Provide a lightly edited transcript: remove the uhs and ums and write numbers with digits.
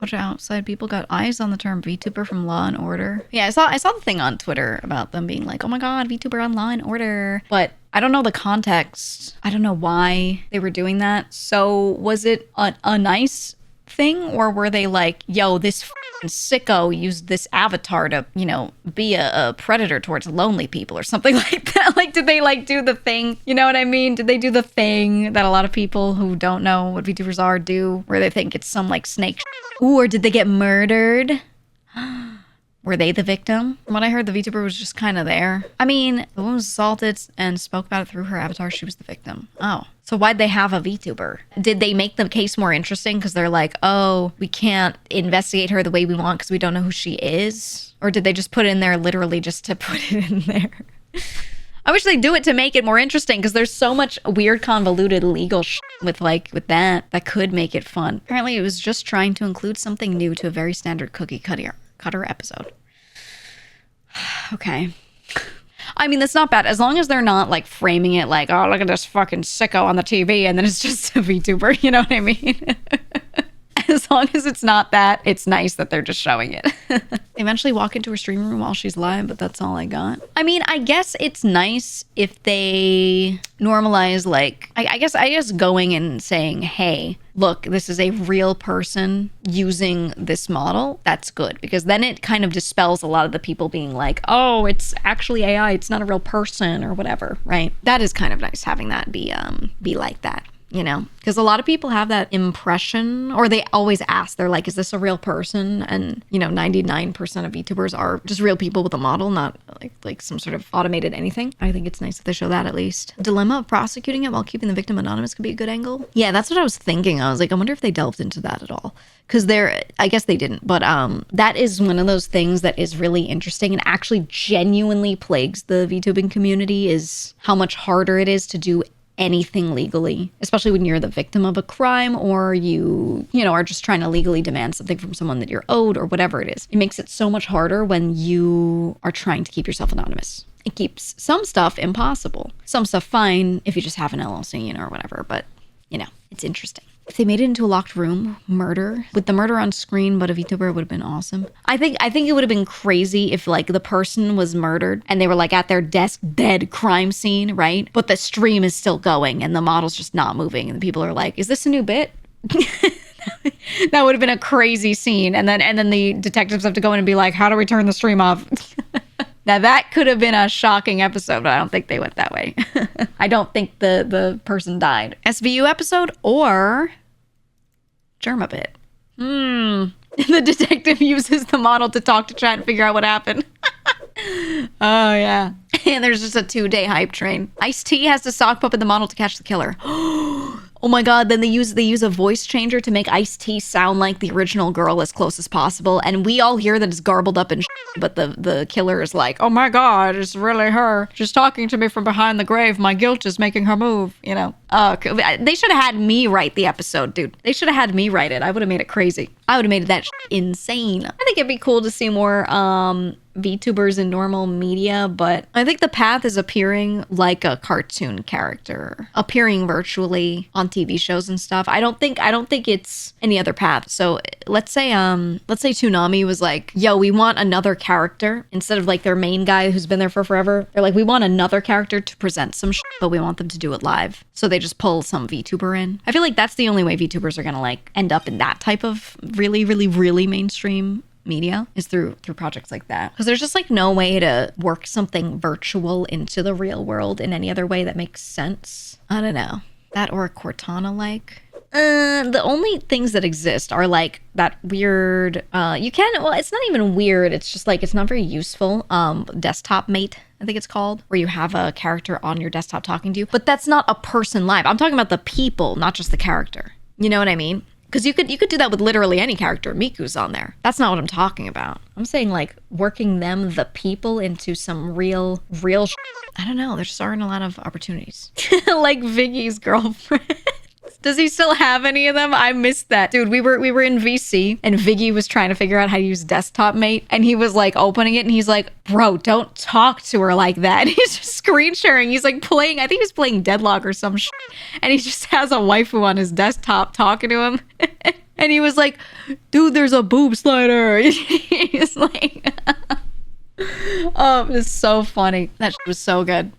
Watch outside people got eyes on the term VTuber from Law & Order. Yeah, I saw the thing on Twitter about them being like, oh my god, VTuber on Law & Order. But I don't know the context. I don't know why they were doing that. So was it a nice thing, or were they like, yo, this sicko used this avatar to, you know, be a predator towards lonely people or something like that? Like, did they like do the thing? You know what I mean? Did they do the thing that a lot of people who don't know what VTubers are do, where they think it's some like snake? Ooh, or did they get murdered? Were they the victim? From what I heard, the VTuber was just kind of there. I mean, the woman was assaulted and spoke about it through her avatar. She was the victim. Oh. So why'd they have a VTuber? Did they make the case more interesting because they're like, oh, we can't investigate her the way we want because we don't know who she is? Or did they just put it in there literally just to put it in there? I wish they'd do it to make it more interesting because there's so much weird, convoluted legal shit with that could make it fun. Apparently, it was just trying to include something new to a very standard cookie cutter episode. Okay. I mean, that's not bad. As long as they're not like framing it like, oh, look at this fucking sicko on the TV and then it's just a VTuber, you know what I mean? As long as it's not that, it's nice that they're just showing it. They eventually walk into her stream room while she's live, but that's all I got. I mean, I guess it's nice if they normalize, like, I guess going and saying, hey, look, this is a real person using this model. That's good, because then it kind of dispels a lot of the people being like, oh, it's actually AI, it's not a real person or whatever, right? That is kind of nice having that be like that. You know, because a lot of people have that impression, or they always ask, they're like, is this a real person? And, you know, 99% of VTubers are just real people with a model, not like some sort of automated anything. I think it's nice if they show that at least. Dilemma of prosecuting it while keeping the victim anonymous could be a good angle. Yeah, that's what I was thinking. I was like, I wonder if they delved into that at all. Because I guess they didn't, but that is one of those things that is really interesting and actually genuinely plagues the VTubing community, is how much harder it is to do anything legally, especially when you're the victim of a crime, or you know, are just trying to legally demand something from someone that you're owed, or whatever it is. It makes it so much harder when you are trying to keep yourself anonymous. It keeps some stuff impossible. Some stuff fine if you just have an LLC, you know, or whatever, but, you know, it's interesting. If they made it into a locked room, murder, with the murder on screen, but a VTuber, would have been awesome. I think it would have been crazy if like the person was murdered and they were like at their desk, dead, crime scene, right? But the stream is still going and the model's just not moving. And the people are like, is this a new bit? That would have been a crazy scene. And then the detectives have to go in and be like, how do we turn the stream off? Now that could have been a shocking episode, but I don't think they went that way. I don't think the person died. SVU episode or Germabit. The detective uses the model to talk to chat and figure out what happened. Oh yeah. And there's just a 2-day hype train. Ice-T has to sock puppet the model to catch the killer. Oh my god, then they use a voice changer to make Ice-T sound like the original girl as close as possible, and we all hear that it's garbled up and but the killer is like, oh my god, it's really her. She's talking to me from behind the grave. My guilt is making her move, you know. They should have had me write the episode, dude. They should have had me write it. I would have made it crazy. I would have made that insane. I think it'd be cool to see more VTubers in normal media, but I think the path is appearing like a cartoon character, appearing virtually on TV shows and stuff. I don't think it's any other path. So let's say Toonami was like, yo, we want another character instead of like their main guy who's been there for forever. They're like, we want another character to present some shit, but we want them to do it live. So they just pull some VTuber in. I feel like that's the only way VTubers are gonna like end up in that type of really, really, really mainstream media, is through projects like that, because there's just like no way to work something virtual into the real world in any other way that makes sense. I don't know, that or a Cortana like. The only things that exist are like that weird it's not even weird, it's just like it's not very useful desktop mate, I think it's called, where you have a character on your desktop talking to you, but that's not a person live. I'm talking about the people, not just the character, you know what I mean? Because you could do that with literally any character. Miku's on there. That's not what I'm talking about. I'm saying like working them, the people, into some real I don't know. There just aren't a lot of opportunities. Like Viggy's girlfriend. Does he still have any of them? I missed that. Dude, we were in VC and Viggy was trying to figure out how to use Desktop Mate, and he was like opening it and he's like, bro, don't talk to her like that. He's just screen sharing. He's like playing, I think he's playing Deadlock or some shit, and he just has a waifu on his desktop talking to him. And he was like, dude, there's a boob slider. He's like, oh, it was so funny. That shit was so good.